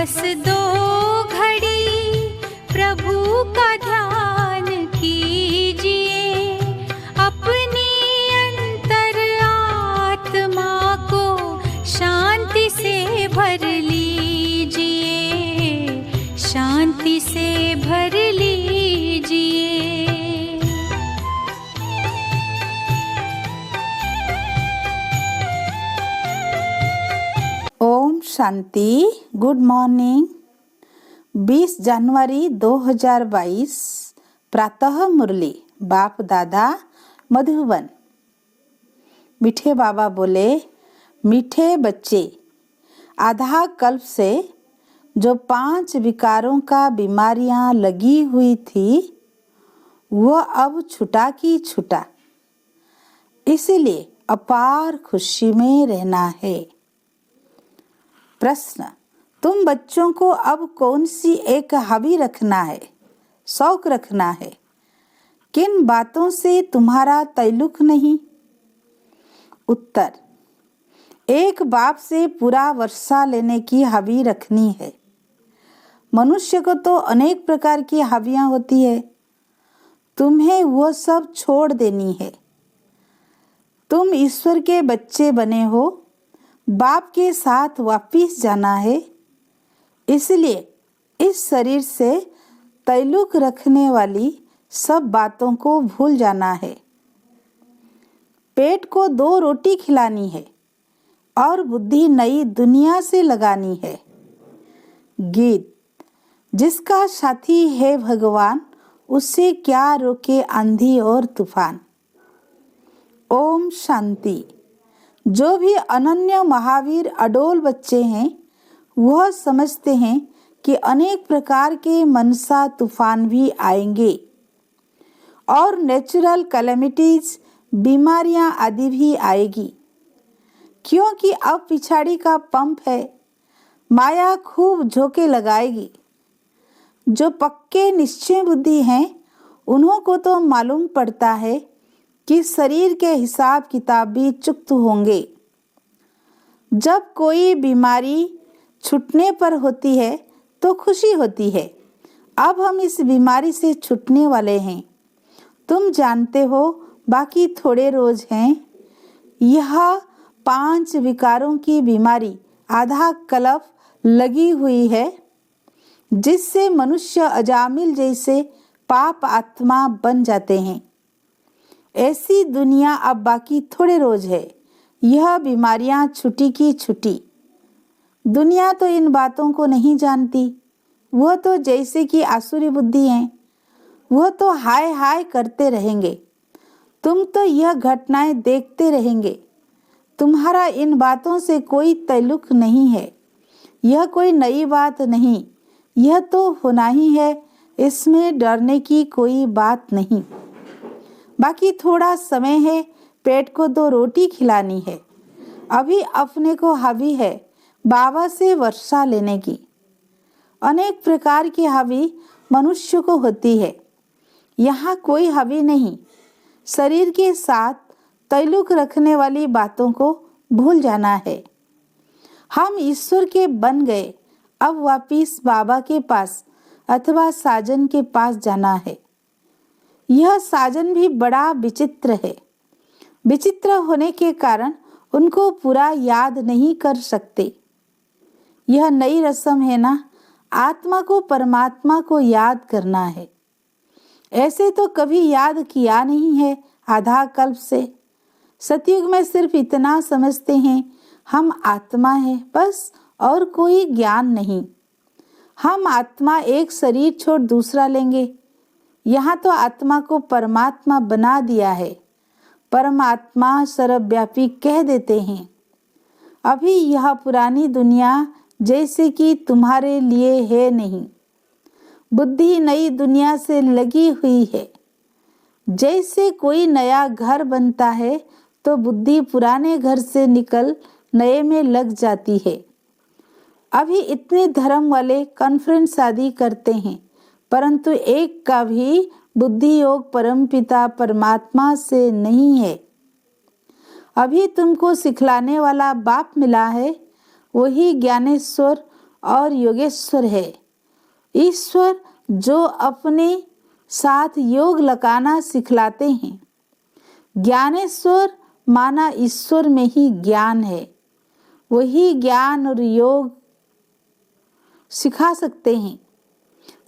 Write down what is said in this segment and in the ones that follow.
बस 2 घड़ी प्रभु का ध्यान कीजिए, अपनी अंतर आत्मा को शांति से भर लीजिए, शांति से भर लीजिए। ओम शांति। Good morning. 20 जनवरी 2022 प्रातः मुरली बाप दादा मधुबन। मीठे बाबा बोले, मीठे बच्चे, आधा कल्प से जो 5 विकारों का बीमारियां लगी हुई थी वह अब छुटा की छुटा, इसलिए अपार खुशी में रहना है। प्रश्न, तुम बच्चों को अब कौन सी एक हॉबी रखना है, शौक रखना है? किन बातों से तुम्हारा ताल्लुक नहीं? उत्तर, एक बाप से पूरा वर्षा लेने की हॉबी रखनी है। मनुष्य को तो अनेक प्रकार की हॉबियां होती है, तुम्हें वो सब छोड़ देनी है। तुम ईश्वर के बच्चे बने हो, बाप के साथ वापिस जाना है, इसलिए इस शरीर से ताल्लुक रखने वाली सब बातों को भूल जाना है। पेट को 2 रोटी खिलानी है और बुद्धि नई दुनिया से लगानी है। गीत, जिसका साथी है भगवान, उससे क्या रोके आंधी और तूफान। ओम शांति। जो भी अनन्य महावीर अडोल बच्चे हैं वह समझते हैं कि अनेक प्रकार के मनसा तूफान भी आएंगे और नेचुरल कैलेमिटीज, बीमारियां आदि भी आएगी, क्योंकि अब पिछाड़ी का पंप है। माया खूब झोंके लगाएगी। जो पक्के निश्चय बुद्धि हैं उन्हों को तो मालूम पड़ता है कि शरीर के हिसाब किताब भी चुकत होंगे। जब कोई बीमारी छूटने पर होती है तो खुशी होती है। अब हम इस बीमारी से छूटने वाले हैं। तुम जानते हो बाकी थोड़े रोज हैं। यह 5 विकारों की बीमारी आधा कल्प लगी हुई है, जिससे मनुष्य अजामिल जैसे पाप आत्मा बन जाते हैं। ऐसी दुनिया अब बाकी थोड़े रोज है। यह बीमारियां छुटी की छुटी। दुनिया तो इन बातों को नहीं जानती। वह तो जैसे कि आसुरी बुद्धि हैं, वह तो हाय हाय करते रहेंगे। तुम तो यह घटनाएं देखते रहेंगे। तुम्हारा इन बातों से कोई ताल्लुक नहीं है। यह कोई नई बात नहीं, यह तो होना ही है। इसमें डरने की कोई बात नहीं। बाकी थोड़ा समय है। पेट को 2 रोटी खिलानी है। अभी अपने को हॉबी है बाबा से वर्षा लेने की। अनेक प्रकार की हॉबी मनुष्य को होती है। यहाँ कोई हॉबी नहीं। शरीर के साथ ताल्लुक रखने वाली बातों को भूल जाना है। हम ईश्वर के बन गए। अब वापिस बाबा के पास अथवा साजन के पास जाना है। यह साजन भी बड़ा विचित्र है। विचित्र होने के कारण उनको पूरा याद नहीं कर सकते। यह नई रस्म है ना, आत्मा को परमात्मा को याद करना है। ऐसे तो कभी याद किया नहीं है आधा कल्प से। सतयुग में सिर्फ इतना समझते हैं, हम आत्मा है बस, और कोई ज्ञान नहीं। हम आत्मा एक शरीर छोड़ दूसरा लेंगे। यहाँ तो आत्मा को परमात्मा बना दिया है। परमात्मा सर्वव्यापी कह देते हैं। अभी यह पुरानी दुनिया जैसे कि तुम्हारे लिए है नहीं। बुद्धि नई दुनिया से लगी हुई है। जैसे कोई नया घर बनता है तो बुद्धि पुराने घर से निकल नए में लग जाती है। अभी इतने धर्म वाले कॉन्फ्रेंस आदि करते हैं, परंतु एक का भी बुद्धि योग परमपिता परमात्मा से नहीं है। अभी तुमको सिखलाने वाला बाप मिला है, वही ज्ञानेश्वर और योगेश्वर है। ईश्वर जो अपने साथ योग लगाना सिखलाते हैं। ज्ञानेश्वर माना ईश्वर में ही ज्ञान है, वही ज्ञान और योग सिखा सकते हैं।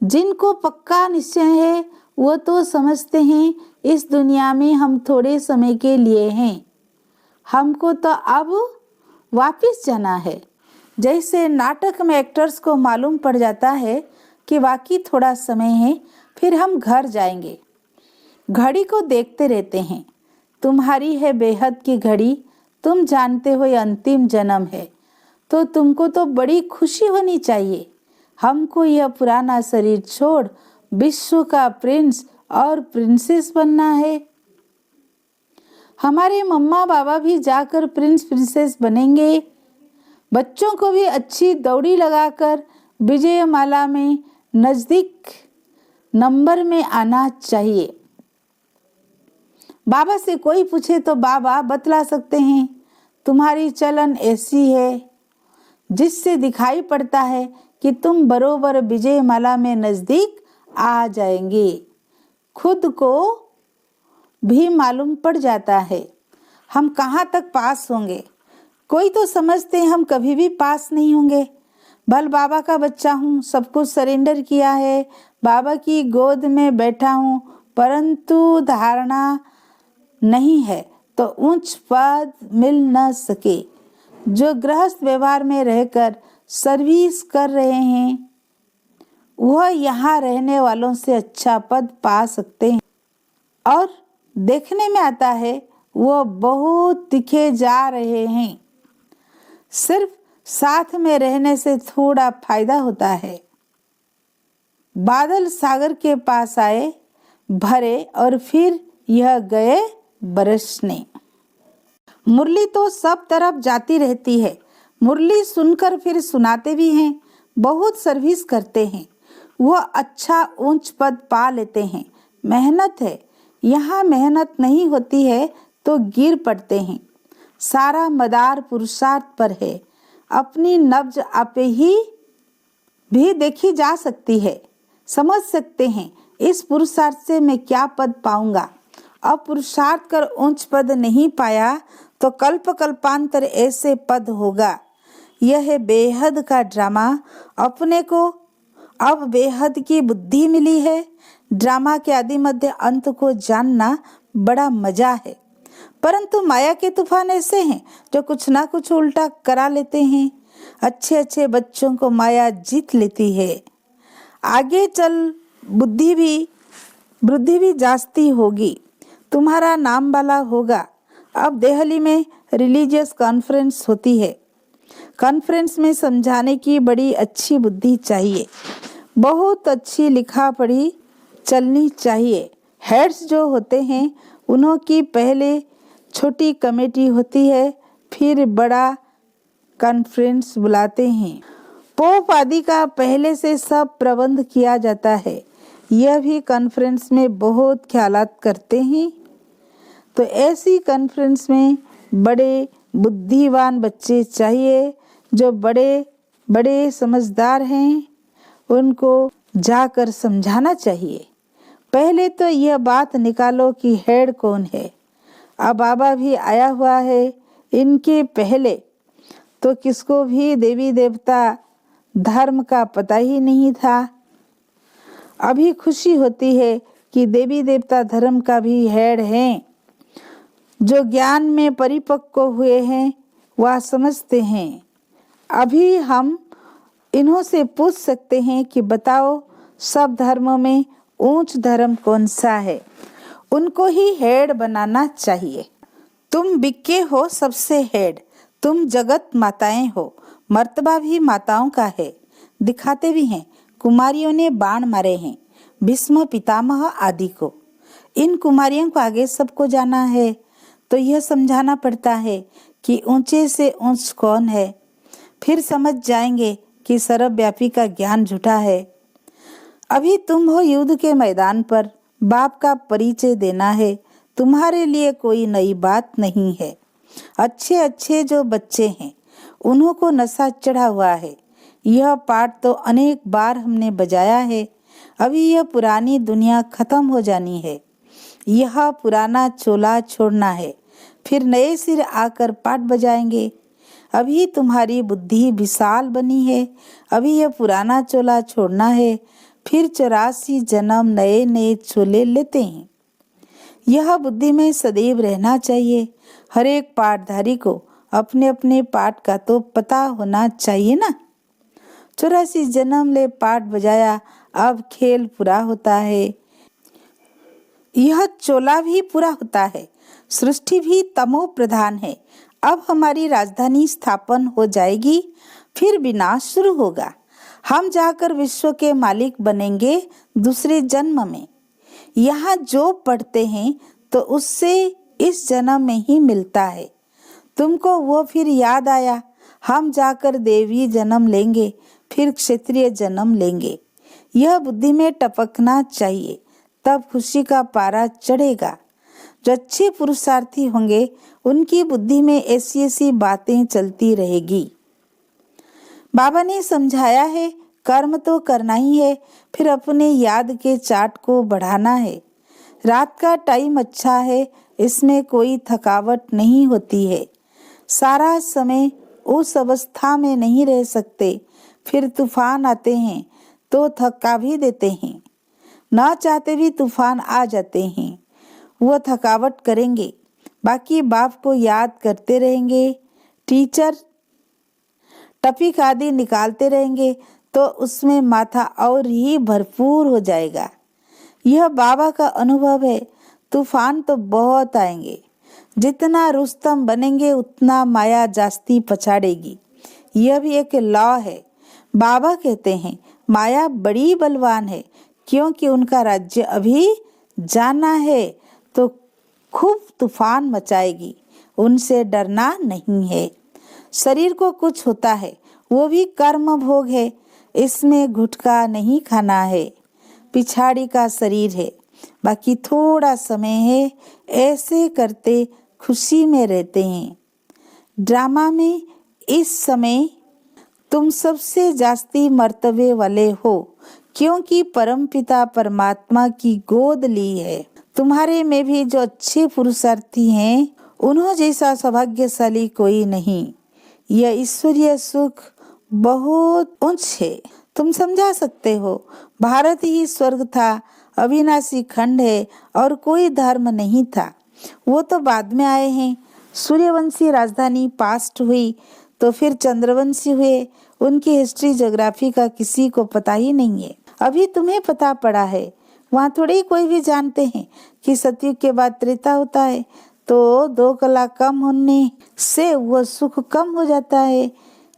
जिनको पक्का निश्चय है वो तो समझते हैं इस दुनिया में हम थोड़े समय के लिए हैं, हमको तो अब वापस जाना है। जैसे नाटक में एक्टर्स को मालूम पड़ जाता है कि बाकी थोड़ा समय है, फिर हम घर जाएंगे। घड़ी को देखते रहते हैं, तुम्हारी है बेहद की घड़ी, तुम जानते हो ये अंतिम जन्म है, तो तुमको तो बड़ी खुशी होनी चाहिए। हमको यह पुराना शरीर छोड़ विश्व का प्रिंस और प्रिंसेस बनना है। हमारे मम्मा बाबा भी जाकर प्रिंस प्रिंसेस बनेंगे। बच्चों को भी अच्छी दौड़ी लगाकर विजयमाला में नजदीक नंबर में आना चाहिए। बाबा से कोई पूछे तो बाबा बतला सकते हैं, तुम्हारी चलन ऐसी है जिससे दिखाई पड़ता है कि तुम बरोबर विजयमाला में नजदीक आ जाएंगे। खुद को भी मालूम पड़ जाता है हम कहाँ तक पास होंगे। कोई तो समझते हैं हम कभी भी पास नहीं होंगे। भल बाबा का बच्चा हूँ, सब कुछ सरेंडर किया है, बाबा की गोद में बैठा हूँ, परंतु धारणा नहीं है तो ऊंच पद मिल न सके। जो गृहस्थ व्यवहार में रहकर सर्विस कर रहे हैं वह यहाँ रहने वालों से अच्छा पद पा सकते हैं, और देखने में आता है वह बहुत दिखे जा रहे हैं। सिर्फ साथ में रहने से थोड़ा फायदा होता है। बादल सागर के पास आए भरे और फिर यह गए बरसने। मुरली तो सब तरफ जाती रहती है। मुरली सुनकर फिर सुनाते भी हैं, बहुत सर्विस करते हैं, वह अच्छा ऊंच पद पा लेते हैं। मेहनत है, यहाँ मेहनत नहीं होती है तो गिर पड़ते हैं। सारा मदार पुरुषार्थ पर है। अपनी नब्ज आपे ही भी देखी जा सकती है। समझ सकते हैं इस पुरुषार्थ से मैं क्या पद पाऊंगा। अब पुरुषार्थ कर उच्च पद नहीं पाया तो कल्प कल्पांतर ऐसे पद होगा। यह है बेहद का ड्रामा। अपने को अब बेहद की बुद्धि मिली है। ड्रामा के आदि मध्य अंत को जानना बड़ा मजा है, परंतु माया के तूफान ऐसे हैं जो कुछ ना कुछ उल्टा करा लेते हैं। अच्छे अच्छे बच्चों को माया जीत लेती है। आगे चल बुद्धि भी जास्ती होगी, तुम्हारा नाम वाला होगा। अब दिल्ली में रिलीजियस कॉन्फ्रेंस होती है। कॉन्फ्रेंस में समझाने की बड़ी अच्छी बुद्धि चाहिए, बहुत अच्छी लिखा पढ़ी चलनी चाहिए। हेड्स जो होते हैं उन्हों की पहले छोटी कमेटी होती है, फिर बड़ा कॉन्फ्रेंस बुलाते हैं। पोप आदि का पहले से सब प्रबंध किया जाता है। यह भी कॉन्फ्रेंस में बहुत ख्यालात करते हैं। तो ऐसी कॉन्फ्रेंस में बड़े बुद्धिमान बच्चे चाहिए जो बड़े बड़े समझदार हैं, उनको जाकर समझाना चाहिए। पहले तो यह बात निकालो कि हेड कौन है। अब बाबा भी आया हुआ है। इनके पहले तो किसको भी देवी देवता धर्म का पता ही नहीं था। अभी खुशी होती है कि देवी देवता धर्म का भी हेड हैं। जो ज्ञान में परिपक्व हुए हैं वह समझते हैं। अभी हम इन्हों से पूछ सकते हैं कि बताओ सब धर्मों में ऊंच धर्म कौन सा है। उनको ही हेड बनाना चाहिए। तुम बिके हो सबसे हेड, तुम जगत माताएं हो। मर्तबा भी माताओं का है, दिखाते भी हैं। कुमारियों ने बाण मारे हैं भीष्म पितामह आदि को। इन कुमारियों को आगे सबको जाना है तो यह समझाना पड़ता है कि ऊंचे से ऊंच कौन है। फिर समझ जाएंगे कि सर्वव्यापी का ज्ञान झूठा है। अभी तुम हो युद्ध के मैदान पर, बाप का परिचय देना है। तुम्हारे लिए कोई नई बात नहीं है। अच्छे अच्छे जो बच्चे हैं उन्हों को नशा चढ़ा हुआ है। यह पाठ तो अनेक बार हमने बजाया है। अभी यह पुरानी दुनिया खत्म हो जानी है। यह पुराना चोला छोड़ना है, फिर नए सिर आकर पाठ बजाएंगे। अभी तुम्हारी बुद्धि विशाल बनी है। अभी यह पुराना चोला छोड़ना है, फिर 84 जन्म नए नए चोले लेते हैं। यह बुद्धि में सदैव रहना चाहिए। हर एक पाठधारी को अपने अपने पाठ का तो पता होना चाहिए ना। 84 जन्म ले पाठ बजाया, अब खेल पूरा होता है। यह चोला भी पूरा होता है। सृष्टि भी तमो प्रधान है। अब हमारी राजधानी स्थापन हो जाएगी, फिर विनाश शुरू होगा। हम जाकर विश्व के मालिक बनेंगे दूसरे जन्म में। यहाँ जो पढ़ते हैं तो उससे इस जन्म में ही मिलता है। तुमको वो फिर याद आया, हम जाकर देवी जन्म लेंगे, फिर क्षत्रिय जन्म लेंगे। यह बुद्धि में टपकना चाहिए, तब खुशी का पारा चढ़ेगा। जो अच्छे पुरुषार्थी होंगे उनकी बुद्धि में ऐसी ऐसी बातें चलती रहेगी। बाबा ने समझाया है, कर्म तो करना ही है, फिर अपने याद के चार्ट को बढ़ाना है। रात का टाइम अच्छा है, इसमें कोई थकावट नहीं होती है। सारा समय उस अवस्था में नहीं रह सकते, फिर तूफान आते हैं तो थका भी देते हैं। ना चाहते भी तूफान आ जाते हैं, वो थकावट करेंगे। बाकी बाप को याद करते रहेंगे, टीचर टपिक आदि निकालते रहेंगे तो उसमें माथा और ही भरपूर हो जाएगा। यह बाबा का अनुभव है। तूफान तो बहुत आएंगे। जितना रुस्तम बनेंगे उतना माया जास्ती पछाड़ेगी। यह भी एक लॉ है। बाबा कहते हैं माया बड़ी बलवान है, क्योंकि उनका राज्य अभी जाना है तो खूब तूफान मचाएगी। उनसे डरना नहीं है। शरीर को कुछ होता है, वो भी कर्म भोग है। इसमें गुटखा नहीं खाना है। पिछाड़ी का शरीर है, बाकी थोड़ा समय है। ऐसे करते खुशी में रहते हैं। ड्रामा में इस समय तुम सबसे जास्ती मर्तबे वाले हो, क्योंकि परमपिता परमात्मा की गोद ली है। तुम्हारे में भी जो अच्छे पुरुषार्थी हैं, उन्हों जैसा सौभाग्यशाली कोई नहीं। यह ईश्वरीय सुख बहुत उच्च है। तुम समझा सकते हो, भारत ही स्वर्ग था, अविनाशी खंड है और कोई धर्म नहीं था। वो तो बाद में आए हैं। सूर्यवंशी राजधानी पास्ट हुई तो फिर चंद्रवंशी हुए। उनकी हिस्ट्री ज्योग्राफी का किसी को पता ही नहीं है। अभी तुम्हें पता पड़ा है। वहाँ थोड़ी कोई भी जानते हैं कि सतयुग के बाद त्रेता होता है, तो 2 कला कम होने से वह सुख कम हो जाता है।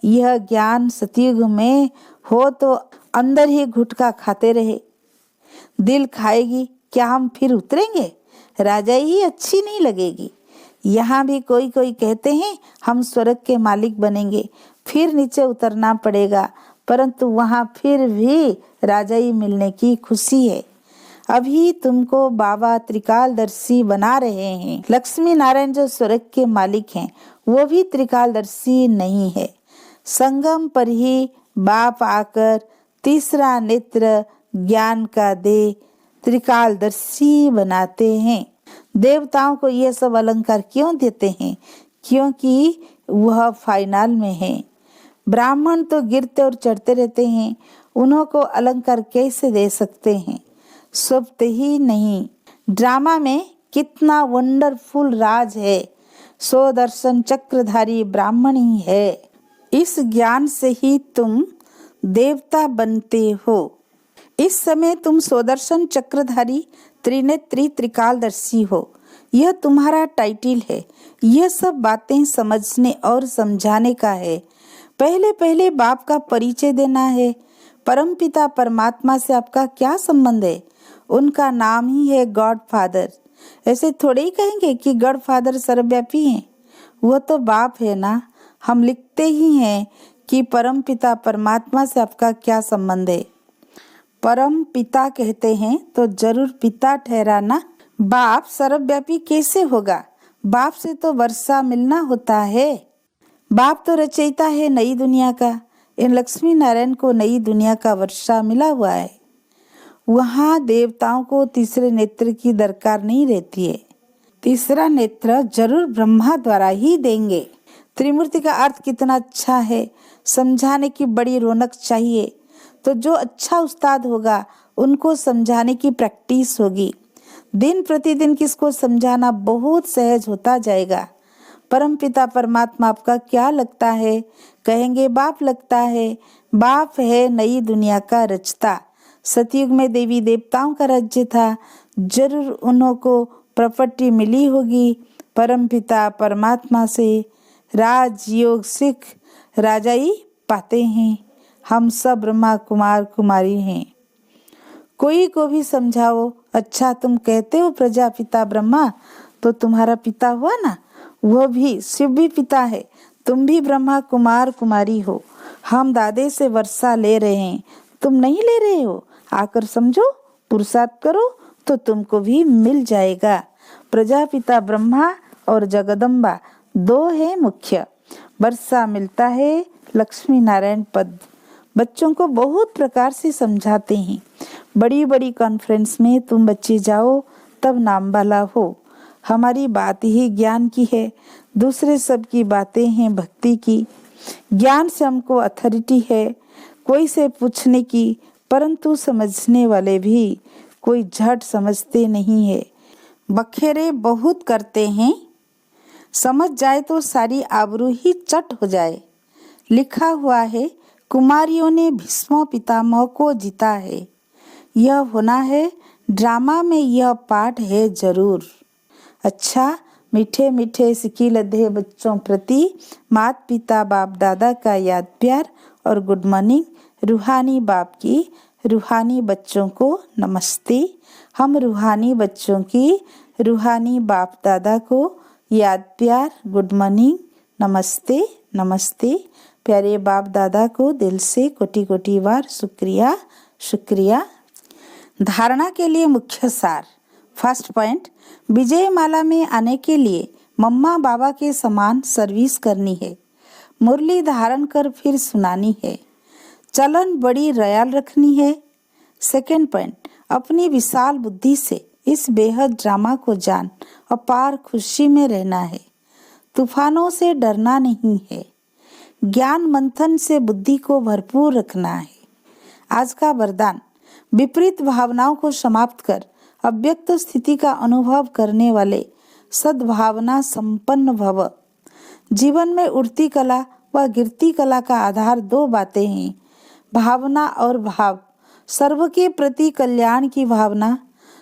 यह ज्ञान सतयुग में हो तो अंदर ही गुटखा खाते रहे। दिल खाएगी, क्या हम फिर उतरेंगे? राजाई ही अच्छी नहीं लगेगी। यहाँ भी कोई कोई कहते हैं हम स्वर्ग के मालिक बनेंगे, फिर नीचे उतरना पड़ेगा, परंतु वहाँ फिर भी राजाई मिलने की खुशी है। अभी तुमको बाबा त्रिकालदर्शी बना रहे हैं। लक्ष्मी नारायण जो स्वर्ग के मालिक हैं, वो भी त्रिकालदर्शी नहीं है। संगम पर ही बाप आकर तीसरा नेत्र ज्ञान का दे त्रिकालदर्शी बनाते हैं। देवताओं को ये सब अलंकार क्यों देते हैं? क्योंकि वह फाइनल में है। ब्राह्मण तो गिरते और चढ़ते रहते हैं, उन्हों को अलंकार कैसे दे सकते हैं? स्वप्त ही नहीं। ड्रामा में कितना वंडरफुल राज है। 100 दर्शन चक्रधारी ब्राह्मण ही है। इस ज्ञान से ही तुम देवता बनते हो। इस समय तुम 100 दर्शन चक्रधारी त्रिनेत्री त्रिकालदर्शी हो। यह तुम्हारा टाइटिल है। यह सब बातें समझने और समझाने का है। पहले पहले बाप का परिचय देना है। परमपिता परमात्मा से आपका क्या संबंध है? उनका नाम ही है गॉड फादर। ऐसे थोड़े ही कहेंगे कि गॉड फादर सर्वव्यापी हैं। वो तो बाप है ना। हम लिखते ही हैं कि परमपिता परमात्मा से आपका क्या संबंध है। परम पिता कहते हैं तो जरूर पिता ठहरा ना। बाप सर्वव्यापी कैसे होगा? बाप से तो वर्षा मिलना होता है। बाप तो रचयिता है नई दुनिया का। इन लक्ष्मी नारायण को नई दुनिया का वर्षा मिला हुआ है। वहाँ देवताओं को तीसरे नेत्र की दरकार नहीं रहती है। तीसरा नेत्र जरूर ब्रह्मा द्वारा ही देंगे। त्रिमूर्ति का अर्थ कितना अच्छा है, समझाने की बड़ी रौनक चाहिए। तो जो अच्छा उस्ताद होगा उनको समझाने की प्रैक्टिस होगी। दिन प्रतिदिन किसको समझाना बहुत सहज होता जाएगा। परमपिता परमात्मा आपका क्या लगता है? कहेंगे बाप लगता है। बाप है नई दुनिया का रचता। सतयुग में देवी देवताओं का राज्य था, जरूर उन्हों को प्रॉपर्टी मिली होगी। परमपिता परमात्मा से राजयोग सीख राजाई पाते हैं। हम सब ब्रह्मा कुमार कुमारी हैं। कोई को भी समझाओ, अच्छा तुम कहते हो प्रजापिता ब्रह्मा, तो तुम्हारा पिता हुआ ना, वो भी शिव भी पिता है। तुम भी ब्रह्मा कुमार कुमारी हो। हम दादे से वर्षा ले रहे हैं, तुम नहीं ले रहे हो। आकर समझो, पुरुषार्थ करो तो तुमको भी मिल जाएगा। प्रजापिता ब्रह्मा और जगदम्बा दो है मुख्य। वर्षा मिलता है लक्ष्मी नारायण पद। बच्चों को बहुत प्रकार से समझाते हैं। बड़ी बड़ी कॉन्फ्रेंस में तुम बच्चे जाओ तब नाम वाला हो। हमारी बात ही ज्ञान की है, दूसरे सब की बातें हैं भक्ति की। ज्ञान से हमको अथॉरिटी है कोई से पूछने की, परंतु समझने वाले भी कोई झट समझते नहीं है। बखेरे बहुत करते हैं, समझ जाए तो सारी आबरू ही चट हो जाए। लिखा हुआ है कुमारियों ने भीष्म पितामह को जीता है। यह होना है ड्रामा में, यह पाठ है जरूर। अच्छा, मीठे मीठे सिकी लधे बच्चों प्रति माता पिता बाप दादा का याद प्यार और गुड मॉर्निंग। रूहानी बाप की रूहानी बच्चों को नमस्ते। हम रूहानी बच्चों की रूहानी बाप दादा को याद प्यार गुड मॉर्निंग, नमस्ते नमस्ते। प्यारे बाप दादा को दिल से कोटि कोटि बार शुक्रिया शुक्रिया। धारणा के लिए मुख्य सार। फर्स्ट पॉइंट, विजय माला में आने के लिए मम्मा बाबा के समान सर्विस करनी है। मुरली धारण कर फिर सुनानी है। चलन बड़ी रयाल रखनी है। सेकेंड पॉइंट, अपनी विशाल बुद्धि से इस बेहद ड्रामा को जान अपार खुशी में रहना है। तूफानों से डरना नहीं है। ज्ञान मंथन से बुद्धि को भरपूर रखना है। आज का वरदान, विपरीत भावनाओं को समाप्त कर अव्यक्त स्थिति का अनुभव करने वाले सद्भावना संपन्न भव। जीवन में उड़ती कला व गिरती कला का आधार दो बातें हैं, भावना और भाव। सर्व के प्रति कल्याण की भावना,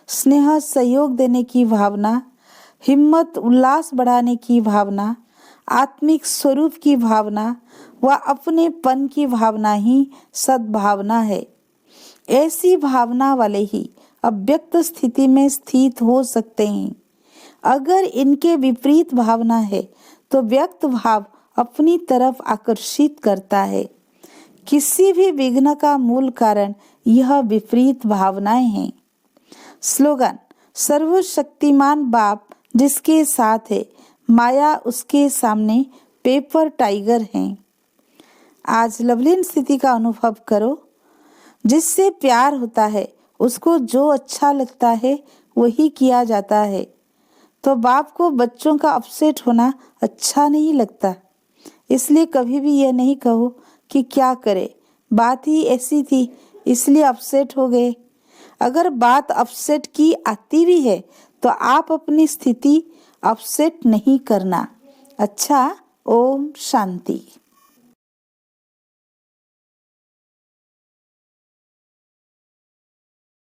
स्नेह सहयोग देने की भावना, हिम्मत उल्लास बढ़ाने की भावना, आत्मिक स्वरूप की भावना व अपनेपन की भावना ही सद्भावना है। ऐसी भावना वाले ही अव्यक्त स्थिति में स्थित हो सकते हैं। अगर इनके विपरीत भावना है तो व्यक्त भाव अपनी तरफ आकर्षित करता है। किसी भी विघ्न का मूल कारण यह विपरीत भावनाएं हैं। स्लोगन, सर्वशक्तिमान बाप जिसके साथ है, माया उसके सामने पेपर टाइगर हैं। आज लवलीन स्थिति का अनुभव करो। जिससे प्यार होता है उसको जो अच्छा लगता है वही किया जाता है। तो बाप को बच्चों का अपसेट होना अच्छा नहीं लगता। इसलिए कभी भी यह नहीं कहो कि क्या करे, बात ही ऐसी थी इसलिए अपसेट हो गए। अगर बात अपसेट की आती भी है तो आप अपनी स्थिति अपसेट नहीं करना। अच्छा, ओम शांति।